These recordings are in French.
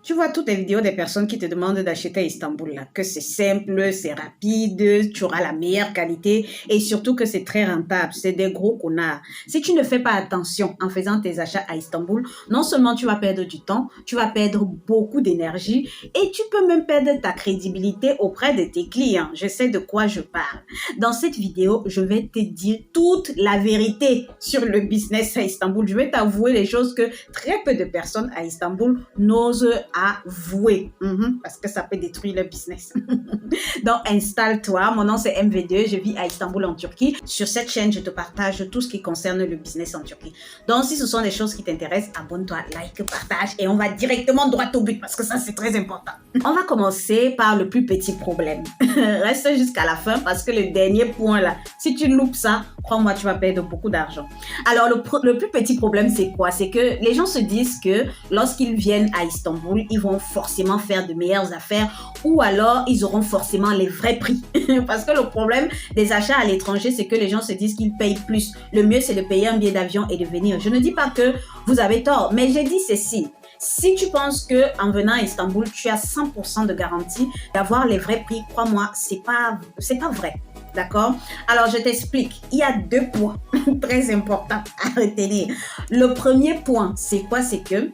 Tu vois toutes les vidéos des personnes qui te demandent d'acheter à Istanbul, là, que c'est simple, c'est rapide, tu auras la meilleure qualité et surtout que c'est très rentable. C'est des gros connards. Si tu ne fais pas attention en faisant tes achats à Istanbul, non seulement tu vas perdre du temps, tu vas perdre beaucoup d'énergie et tu peux même perdre ta crédibilité auprès de tes clients. Je sais de quoi je parle. Dans cette vidéo, je vais te dire toute la vérité sur le business à Istanbul. Je vais t'avouer les choses que très peu de personnes à Istanbul n'osent avouer, parce que ça peut détruire le business. Donc, installe-toi. Mon nom, c'est MV2. Je vis à Istanbul, en Turquie. Sur cette chaîne, je te partage tout ce qui concerne le business en Turquie. Donc, si ce sont des choses qui t'intéressent, abonne-toi, like, partage et on va directement droit au but parce que ça, c'est très important. On va commencer par le plus petit problème. Reste jusqu'à la fin parce que le dernier point là, si tu loupes ça, crois-moi, tu vas perdre beaucoup d'argent. Alors, le plus petit problème, c'est quoi? C'est que les gens se disent que lorsqu'ils viennent à Istanbul, ils vont forcément faire de meilleures affaires ou alors ils auront forcément les vrais prix. Parce que le problème des achats à l'étranger, c'est que les gens se disent qu'ils payent plus. Le mieux, c'est de payer un billet d'avion et de venir. Je ne dis pas que vous avez tort, mais j'ai dit ceci. Si tu penses que en venant à Istanbul, tu as 100% de garantie d'avoir les vrais prix, crois-moi, c'est pas vrai. D'accord? Alors, je t'explique. Il y a 2 points très importants à retenir. Le premier point, c'est quoi? C'est que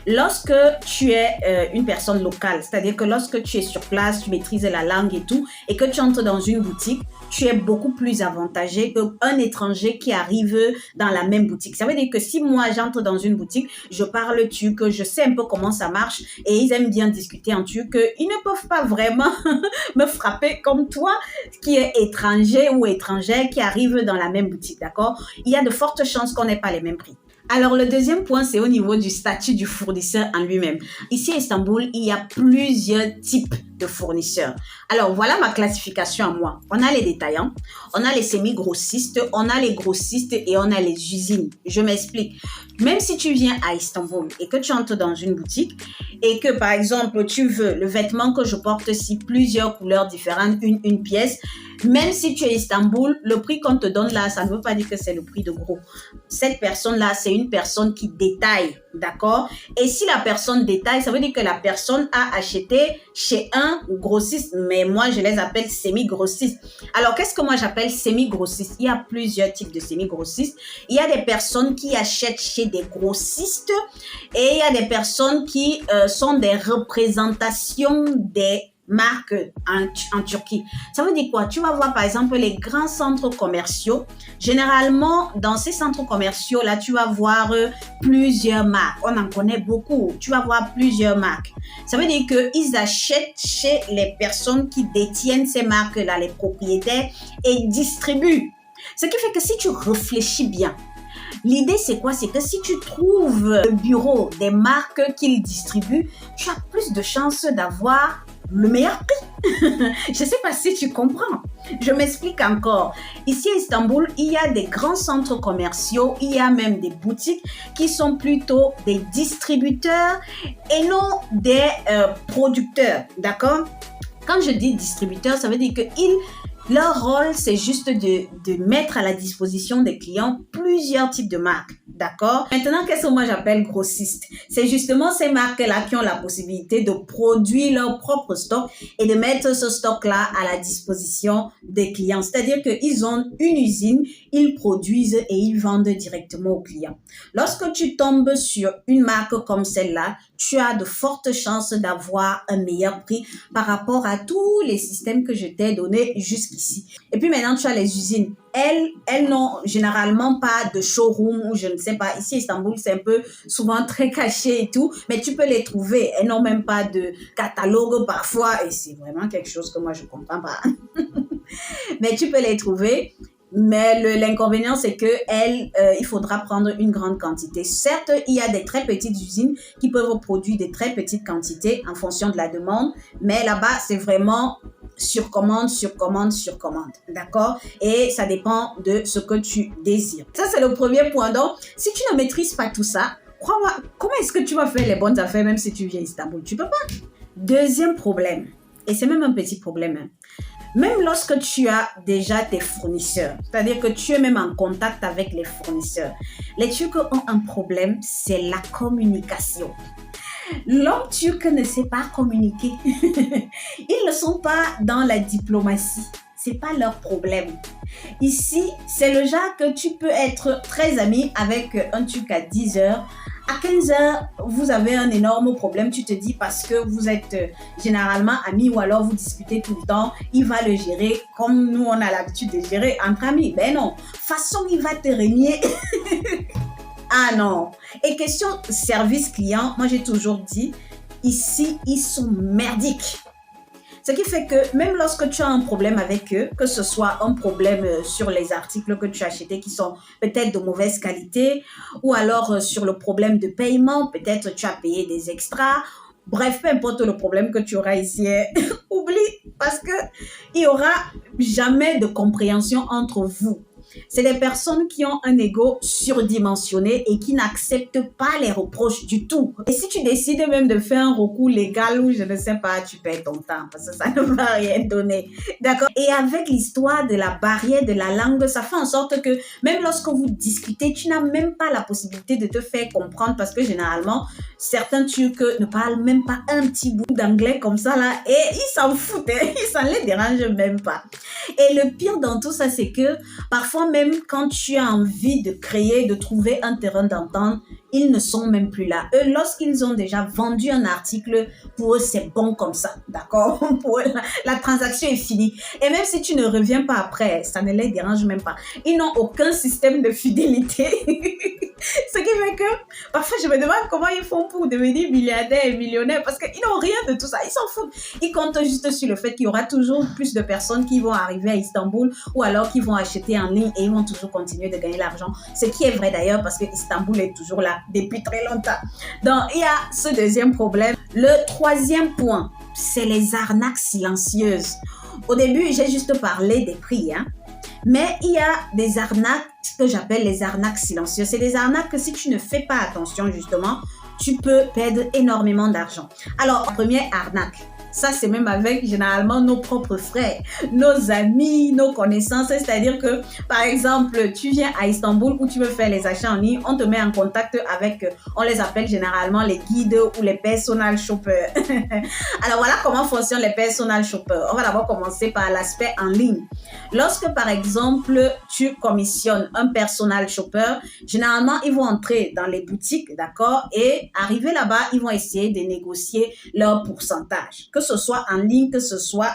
lorsque tu es une personne locale, c'est-à-dire que lorsque tu es sur place, tu maîtrises la langue et tout, et que tu entres dans une boutique, tu es beaucoup plus avantagé qu'un étranger qui arrive dans la même boutique. Ça veut dire que si moi, j'entre dans une boutique, je parle turc, je sais un peu comment ça marche et ils aiment bien discuter en turc, ils ne peuvent pas vraiment me frapper comme toi qui est étranger ou étrangère qui arrive dans la même boutique, d'accord? Il y a de fortes chances qu'on n'ait pas les mêmes prix. Alors, le deuxième point, c'est au niveau du statut du fournisseur en lui-même. Ici à Istanbul, il y a plusieurs types de fournisseurs. Alors, voilà ma classification à moi. On a les détaillants, on a les semi-grossistes, on a les grossistes et on a les usines. Je m'explique. Même si tu viens à Istanbul et que tu entres dans une boutique et que, par exemple, tu veux le vêtement que je porte si plusieurs couleurs différentes, une pièce, même si tu es à Istanbul, le prix qu'on te donne là, ça ne veut pas dire que c'est le prix de gros. Cette personne-là, c'est une personne qui détaille, d'accord? Et si la personne détaille, ça veut dire que la personne a acheté chez un grossiste, mais moi, je les appelle semi-grossistes. Alors, qu'est-ce que moi j'appelle semi-grossistes? Il y a plusieurs types de semi-grossistes. Il y a des personnes qui achètent chez des grossistes et il y a des personnes qui sont des représentations des marques en Turquie. Ça veut dire quoi? Tu vas voir par exemple les grands centres commerciaux. Généralement, dans ces centres commerciaux là, tu vas voir plusieurs marques. On en connaît beaucoup. Tu vas voir plusieurs marques. Ça veut dire qu'ils achètent chez les personnes qui détiennent ces marques-là, les propriétaires, et distribuent. Ce qui fait que si tu réfléchis bien, l'idée, c'est quoi? C'est que si tu trouves le bureau des marques qu'ils distribuent, tu as plus de chances d'avoir le meilleur prix. Je ne sais pas si tu comprends. Je m'explique encore. Ici à Istanbul, il y a des grands centres commerciaux, il y a même des boutiques qui sont plutôt des distributeurs et non des producteurs. D'accord? Quand je dis distributeur, ça veut dire que leur rôle, c'est juste de mettre à la disposition des clients plusieurs types de marques. D'accord? Maintenant, qu'est-ce que moi j'appelle grossiste? C'est justement ces marques-là qui ont la possibilité de produire leur propre stock et de mettre ce stock-là à la disposition des clients. C'est-à-dire qu'ils ont une usine, ils produisent et ils vendent directement aux clients. Lorsque tu tombes sur une marque comme celle-là, tu as de fortes chances d'avoir un meilleur prix par rapport à tous les systèmes que je t'ai donnés jusqu'ici. Et puis maintenant, tu as les usines. Elles n'ont généralement pas de showroom ou je ne sais pas. Ici à Istanbul, c'est un peu souvent très caché et tout, mais tu peux les trouver. Elles n'ont même pas de catalogue parfois et c'est vraiment quelque chose que moi, je ne comprends pas. Mais tu peux les trouver. Mais l'inconvénient, c'est que il faudra prendre une grande quantité. Certes, il y a des très petites usines qui peuvent produire des très petites quantités en fonction de la demande, mais là-bas, c'est vraiment sur commande. D'accord? Et ça dépend de ce que tu désires. Ça, c'est le premier point. Donc, si tu ne maîtrises pas tout ça, crois-moi, comment est-ce que tu vas faire les bonnes affaires même si tu viens à Istanbul? Tu peux pas. Deuxième problème, et c'est même un petit problème, hein. Même lorsque tu as déjà tes fournisseurs, c'est-à-dire que tu es même en contact avec les fournisseurs, les Turcs ont un problème, c'est la communication. L'homme turc ne sait pas communiquer. Ils ne sont pas dans la diplomatie. C'est pas leur problème. Ici, c'est le genre que tu peux être très ami avec un Turc à 10 heures. À 15 heures, vous avez un énorme problème. Tu te dis parce que vous êtes généralement amis ou alors vous discutez tout le temps, il va le gérer comme nous, on a l'habitude de gérer entre amis. Ben non, façon, il va te régner. Ah non. Et question service client, moi j'ai toujours dit, ici, ils sont merdiques. Ce qui fait que même lorsque tu as un problème avec eux, que ce soit un problème sur les articles que tu as achetés qui sont peut-être de mauvaise qualité, ou alors sur le problème de paiement, peut-être tu as payé des extras, bref, peu importe le problème que tu auras ici, oublie, parce que il y aura jamais de compréhension entre vous. C'est des personnes qui ont un ego surdimensionné et qui n'acceptent pas les reproches du tout. Et si tu décides même de faire un recours légal ou je ne sais pas, tu perds ton temps parce que ça ne va rien donner. D'accord? Et avec l'histoire de la barrière de la langue, ça fait en sorte que même lorsque vous discutez, tu n'as même pas la possibilité de te faire comprendre parce que généralement, certains Turcs ne parlent même pas un petit bout d'anglais comme ça là et ils s'en foutent, hein, ça ne les dérange même pas. Et le pire dans tout ça, c'est que parfois même quand tu as envie de créer, de trouver un terrain d'entente, ils ne sont même plus là. Eux, lorsqu'ils ont déjà vendu un article, pour eux, c'est bon comme ça, d'accord? Pour eux, la transaction est finie. Et même si tu ne reviens pas après, ça ne les dérange même pas. Ils n'ont aucun système de fidélité. Ce qui fait que parfois je me demande comment ils font pour devenir milliardaires et millionnaires parce qu'ils n'ont rien de tout ça. Ils s'en foutent. Ils comptent juste sur le fait qu'il y aura toujours plus de personnes qui vont arriver à Istanbul ou alors qui vont acheter en ligne et ils vont toujours continuer de gagner l'argent. Ce qui est vrai d'ailleurs parce que Istanbul est toujours là depuis très longtemps. Donc il y a ce deuxième problème. Le troisième point, c'est les arnaques silencieuses. Au début, j'ai juste parlé des prix, hein. Mais il y a des arnaques, ce que j'appelle les arnaques silencieuses. C'est des arnaques que si tu ne fais pas attention, justement, tu peux perdre énormément d'argent. Alors, première arnaque. Ça, c'est même avec généralement nos propres frères, nos amis, nos connaissances. C'est-à-dire que, par exemple, tu viens à Istanbul où tu veux faire les achats en ligne, on te met en contact avec, on les appelle généralement les guides ou les personal shoppers. Alors, voilà comment fonctionnent les personal shoppers. On va d'abord commencer par l'aspect en ligne. Lorsque, par exemple, tu commissionnes un personal shopper, généralement, ils vont entrer dans les boutiques, d'accord, et arriver là-bas, ils vont essayer de négocier leur pourcentage. Que ce soit en ligne, que ce soit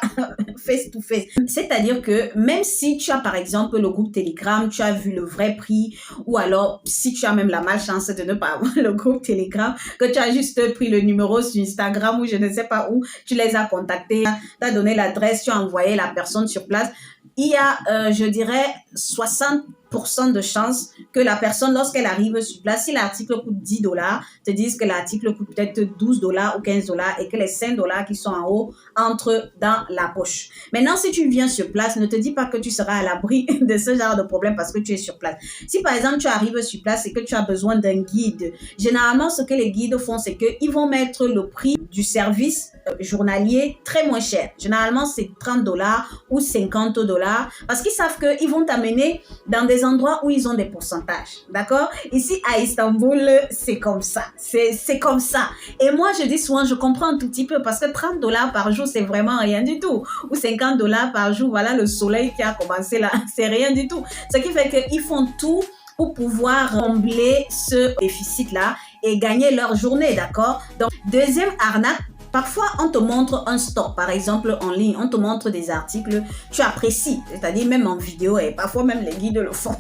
face to face. C'est-à-dire que même si tu as par exemple le groupe Telegram, tu as vu le vrai prix ou alors si tu as même la malchance de ne pas avoir le groupe Telegram, que tu as juste pris le numéro sur Instagram ou je ne sais pas où, tu les as contactés, tu as donné l'adresse, tu as envoyé la personne sur place, il y a, je dirais, 60% de chances que la personne, lorsqu'elle arrive sur place, si l'article coûte 10 dollars, te dise que l'article coûte peut-être 12 dollars ou 15 dollars et que les 5 dollars qui sont en haut entrent dans la poche. Maintenant, si tu viens sur place, ne te dis pas que tu seras à l'abri de ce genre de problème parce que tu es sur place. Si par exemple, tu arrives sur place et que tu as besoin d'un guide, généralement, ce que les guides font, c'est qu'ils vont mettre le prix du service journalier très moins cher. Généralement, c'est 30 dollars ou 50 dollars parce qu'ils savent qu'ils vont t'amener dans des endroits où ils ont des pourcentages. D'accord? Ici, à Istanbul, c'est comme ça. C'est comme ça. Et moi, je dis souvent, je comprends un tout petit peu parce que 30 dollars par jour, c'est vraiment rien du tout. Ou 50 dollars par jour, voilà le soleil qui a commencé là. C'est rien du tout. Ce qui fait qu'ils font tout pour pouvoir combler ce déficit-là et gagner leur journée, d'accord? Donc, deuxième arnaque, parfois, on te montre un stock, par exemple en ligne, on te montre des articles, tu apprécies, c'est-à-dire même en vidéo, et parfois même les guides le font.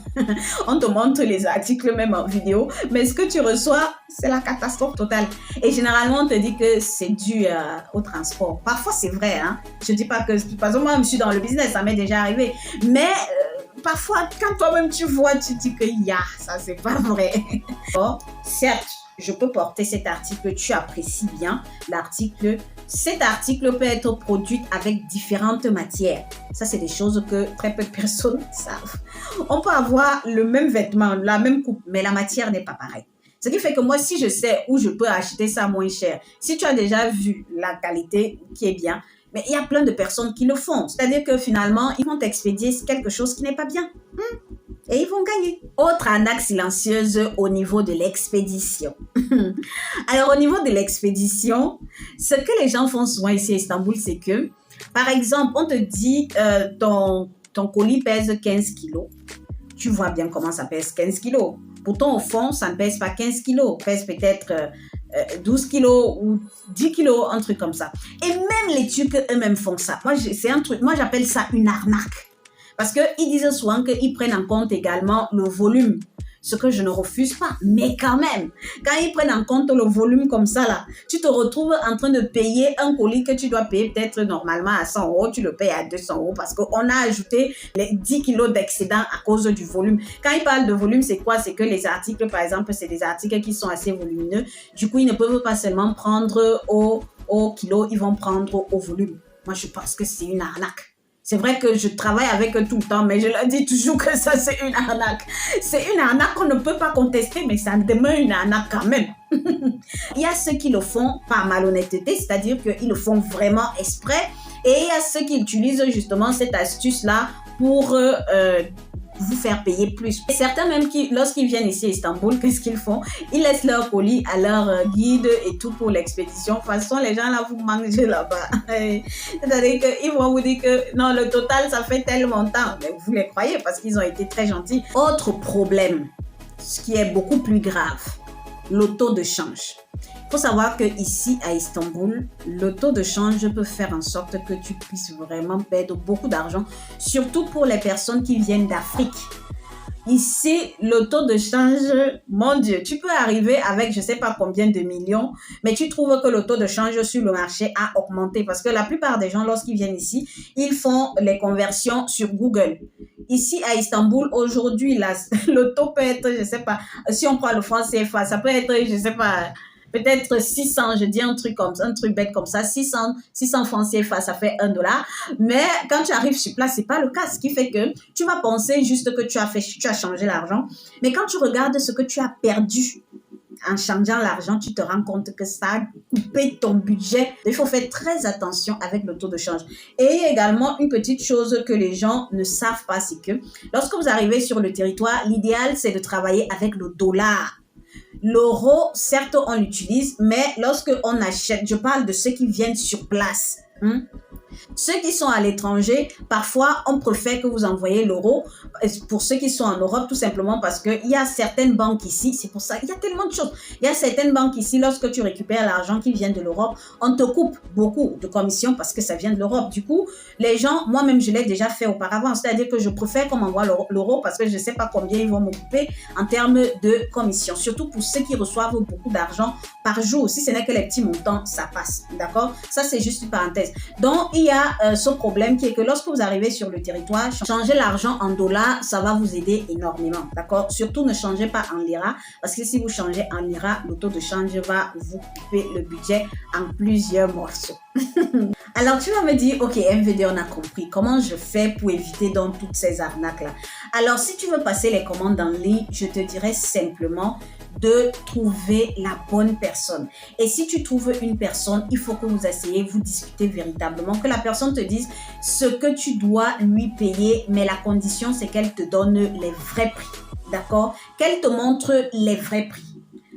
On te montre les articles même en vidéo, mais ce que tu reçois, c'est la catastrophe totale. Et généralement, on te dit que c'est dû au transport. Parfois, c'est vrai, hein. Je ne dis pas que, par exemple, moi, je suis dans le business, ça m'est déjà arrivé, mais parfois, quand toi-même tu vois, tu dis que ça, c'est pas vrai. Bon, certes, je peux porter cet article, tu apprécies bien l'article. Cet article peut être produit avec différentes matières. Ça, c'est des choses que très peu de personnes savent. On peut avoir le même vêtement, la même coupe, mais la matière n'est pas pareille. Ce qui fait que moi, si je sais où je peux acheter ça moins cher, si tu as déjà vu la qualité qui est bien, mais il y a plein de personnes qui le font. C'est-à-dire que finalement, ils vont t'expédier quelque chose qui n'est pas bien. et ils vont gagner. Autre arnaque silencieuse au niveau de l'expédition. Alors, au niveau de l'expédition, ce que les gens font souvent ici à Istanbul, c'est que, par exemple, on te dit ton colis pèse 15 kilos. Tu vois bien comment ça pèse 15 kilos. Pourtant, au fond, ça ne pèse pas 15 kilos. Ça pèse peut-être 12 kilos ou 10 kilos, un truc comme ça. Et même les Turcs eux-mêmes font ça. C'est un truc, moi j'appelle ça une arnaque. Parce qu'ils disent souvent qu'ils prennent en compte également le volume. Ce que je ne refuse pas. Mais quand même, quand ils prennent en compte le volume comme ça, là, tu te retrouves en train de payer un colis que tu dois payer peut-être normalement à 100 €. Tu le payes à 200 € parce qu'on a ajouté les 10 kilos d'excédent à cause du volume. Quand ils parlent de volume, c'est quoi? C'est que les articles, par exemple, c'est des articles qui sont assez volumineux. Du coup, ils ne peuvent pas seulement prendre au kilo, ils vont prendre au volume. Moi, je pense que c'est une arnaque. C'est vrai que je travaille avec eux tout le temps, mais je leur dis toujours que ça, c'est une arnaque. C'est une arnaque qu'on ne peut pas contester, mais ça demeure une arnaque quand même. Il y a ceux qui le font par malhonnêteté, c'est-à-dire qu'ils le font vraiment exprès. Et il y a ceux qui utilisent justement cette astuce-là pour vous faire payer plus. Et certains même qui, lorsqu'ils viennent ici à Istanbul, qu'est-ce qu'ils font? Ils laissent leur colis à leur guide et tout pour l'expédition. De toute façon, les gens là, vous mangez là-bas. C'est-à-dire qu'ils vont vous dire que non, le total, ça fait tel montant. Mais vous les croyez parce qu'ils ont été très gentils. Autre problème, ce qui est beaucoup plus grave, le taux de change. Il faut savoir qu'ici à Istanbul, le taux de change peut faire en sorte que tu puisses vraiment perdre beaucoup d'argent, surtout pour les personnes qui viennent d'Afrique. Ici, le taux de change, mon Dieu, tu peux arriver avec je ne sais pas combien de millions, mais tu trouves que le taux de change sur le marché a augmenté parce que la plupart des gens, lorsqu'ils viennent ici, ils font les conversions sur Google. Ici à Istanbul, aujourd'hui, le taux peut être, je ne sais pas, si on prend le franc CFA, ça peut être, je ne sais pas, peut-être 600, je dis un truc bête comme ça, 600 francs CFA, ça fait $1. Mais quand tu arrives sur place, c'est pas le cas. Ce qui fait que tu vas penser juste que tu as changé l'argent. Mais quand tu regardes ce que tu as perdu en changeant l'argent, tu te rends compte que ça a coupé ton budget. Il faut faire très attention avec le taux de change. Et également, une petite chose que les gens ne savent pas, c'est que lorsque vous arrivez sur le territoire, l'idéal, c'est de travailler avec le dollar. L'euro, certes, on l'utilise, mais lorsque on achète, je parle de ceux qui viennent sur place. Ceux qui sont à l'étranger, parfois, on préfère que vous envoyez l'euro pour ceux qui sont en Europe, tout simplement parce qu'il y a certaines banques ici, c'est pour ça, il y a tellement de choses. Il y a certaines banques ici, lorsque tu récupères l'argent qui vient de l'Europe, on te coupe beaucoup de commissions parce que ça vient de l'Europe. Du coup, les gens, moi-même, je l'ai déjà fait auparavant, c'est-à-dire que je préfère qu'on m'envoie l'euro parce que je ne sais pas combien ils vont me couper en termes de commissions, surtout pour ceux qui reçoivent beaucoup d'argent par jour. Si ce n'est que les petits montants, ça passe, d'accord? Ça, c'est juste une parenthèse. Donc, il y a ce problème qui est que lorsque vous arrivez sur le territoire, changer l'argent en dollars, ça va vous aider énormément, d'accord? Surtout, ne changez pas en lira, parce que si vous changez en lira, le taux de change va vous couper le budget en plusieurs morceaux. Alors, tu vas me dire, ok, MVD, on a compris. Comment je fais pour éviter donc toutes ces arnaques-là? Alors, si tu veux passer les commandes en ligne, je te dirais simplement de trouver la bonne personne. Et si tu trouves une personne, il faut que vous essayez, vous discutez véritablement, que la personne te dise ce que tu dois lui payer, mais la condition, c'est qu'elle te donne les vrais prix, d'accord? Qu'elle te montre les vrais prix.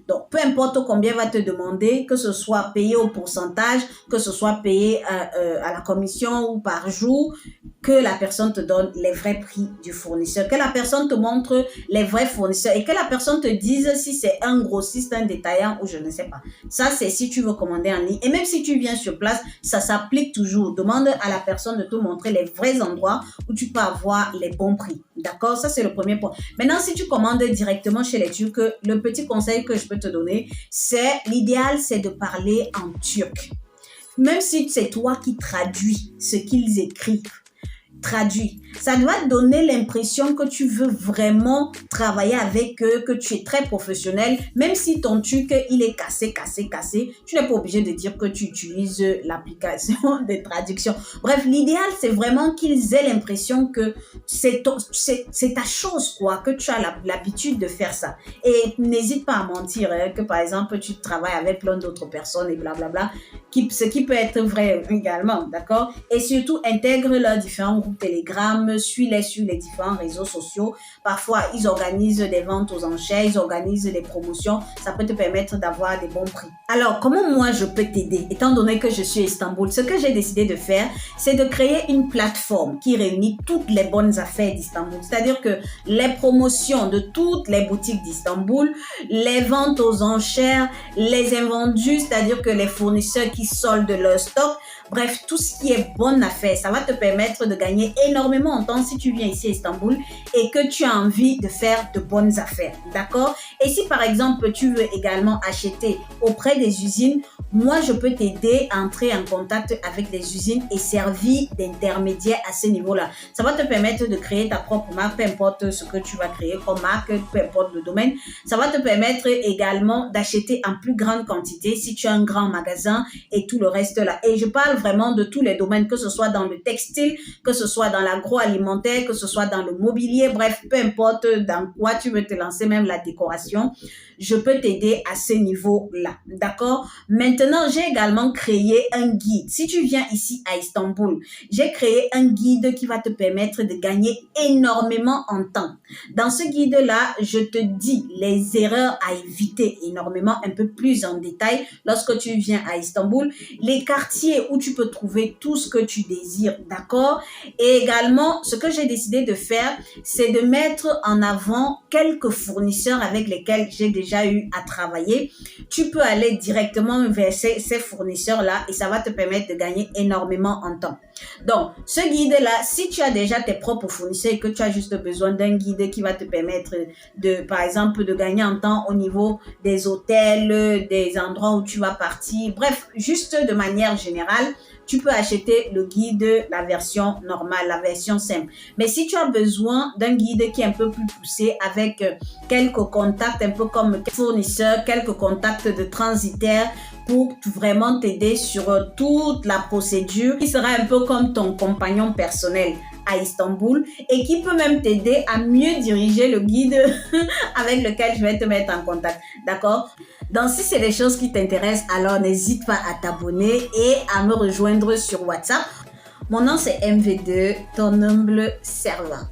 Donc, peu importe combien va te demander, que ce soit payé au pourcentage, que ce soit payé à la commission ou par jour, que la personne te donne les vrais prix du fournisseur, que la personne te montre les vrais fournisseurs et que la personne te dise si c'est un grossiste, un détaillant ou je ne sais pas. Ça, c'est si tu veux commander en ligne. Et même si tu viens sur place, ça s'applique toujours. Demande à la personne de te montrer les vrais endroits où tu peux avoir les bons prix. D'accord? Ça, c'est le premier point. Maintenant, si tu commandes directement chez les Turcs, le petit conseil que je peux te donner, c'est l'idéal, c'est de parler en turc. Même si c'est toi qui traduis ce qu'ils écrivent, traduit. Ça doit donner l'impression que tu veux vraiment travailler avec eux, que tu es très professionnel, même si ton truc, il est cassé. Tu n'es pas obligé de dire que tu utilises l'application de traduction. Bref, l'idéal, c'est vraiment qu'ils aient l'impression que c'est ta chose, quoi, que tu as l'habitude de faire ça. Et n'hésite pas à mentir, hein, que par exemple, tu travailles avec plein d'autres personnes et blablabla, ce qui peut être vrai également, d'accord? Et surtout, intègre leurs différents groupes groupe Telegram, suis-les sur les différents réseaux sociaux. Parfois, ils organisent des ventes aux enchères, ils organisent des promotions. Ça peut te permettre d'avoir des bons prix. Alors, comment moi je peux t'aider? Étant donné que je suis à Istanbul, ce que j'ai décidé de faire, c'est de créer une plateforme qui réunit toutes les bonnes affaires d'Istanbul. C'est-à-dire que les promotions de toutes les boutiques d'Istanbul, les ventes aux enchères, les invendus, c'est-à-dire que les fournisseurs qui soldent leur stock, bref, tout ce qui est bonne affaire, ça va te permettre de gagner énormément en temps si tu viens ici à Istanbul et que tu as envie de faire de bonnes affaires, d'accord? Et si par exemple, tu veux également acheter auprès des usines, moi, je peux t'aider à entrer en contact avec des usines et servir d'intermédiaire à ce niveau-là. Ça va te permettre de créer ta propre marque, peu importe ce que tu vas créer comme marque, peu importe le domaine. Ça va te permettre également d'acheter en plus grande quantité si tu as un grand magasin et tout le reste là. Et je parle vraiment de tous les domaines, que ce soit dans le textile, que ce soit dans l'agroalimentaire, que ce soit dans le mobilier, bref, peu importe dans quoi tu veux te lancer, même la décoration, je peux t'aider à ce niveau-là, d'accord? Maintenant, j'ai également créé un guide. Si tu viens ici à Istanbul, j'ai créé un guide qui va te permettre de gagner énormément en temps. Dans ce guide-là, je te dis les erreurs à éviter énormément, un peu plus en détail lorsque tu viens à Istanbul, les quartiers où tu peux trouver tout ce que tu désires, d'accord? Et également, ce que j'ai décidé de faire, c'est de mettre en avant quelques fournisseurs avec lesquels j'ai déjà eu à travailler. Tu peux aller directement vers ces fournisseurs-là et ça va te permettre de gagner énormément en temps. Donc, ce guide-là, si tu as déjà tes propres fournisseurs et que tu as juste besoin d'un guide qui va te permettre de, par exemple, de gagner en temps au niveau des hôtels, des endroits où tu vas partir, bref, juste de manière générale, tu peux acheter le guide, la version normale, la version simple. Mais si tu as besoin d'un guide qui est un peu plus poussé avec quelques contacts, un peu comme fournisseurs, quelques contacts de transitaires pour vraiment t'aider sur toute la procédure, qui sera un peu comme ton compagnon personnel à Istanbul et qui peut même t'aider à mieux diriger le guide avec lequel je vais te mettre en contact. D'accord? Donc, si c'est des choses qui t'intéressent, alors n'hésite pas à t'abonner et à me rejoindre sur WhatsApp. Mon nom, c'est MV2, ton humble servante.